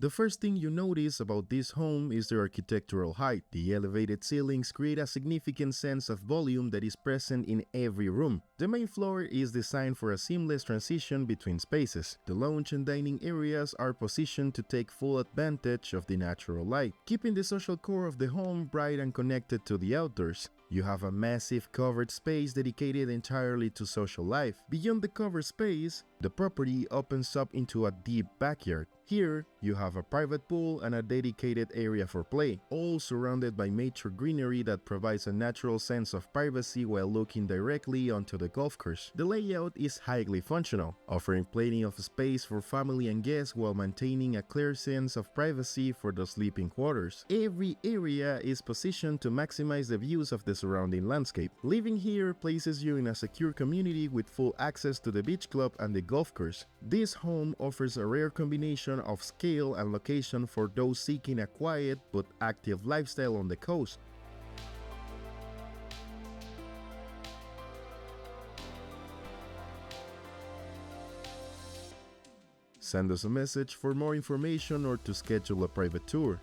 The first thing you notice about this home is the architectural height. The elevated ceilings create a significant sense of volume that is present in every room. The main floor is designed for a seamless transition between spaces. The lounge and dining areas are positioned to take full advantage of the natural light, keeping the social core of the home bright and connected to the outdoors. You have a massive covered space dedicated entirely to social life. Beyond the covered space, the property opens up into a deep backyard. Here, you have a private pool and a dedicated area for play, all surrounded by mature greenery that provides a natural sense of privacy while looking directly onto the golf course. The layout is highly functional, offering plenty of space for family and guests while maintaining a clear sense of privacy for the sleeping quarters. Every area is positioned to maximize the views of the surrounding landscape. Living here places you in a secure community with full access to the beach club and the golf course. This home offers a rare combination of scale and location for those seeking a quiet but active lifestyle on the coast. Send us a message for more information or to schedule a private tour.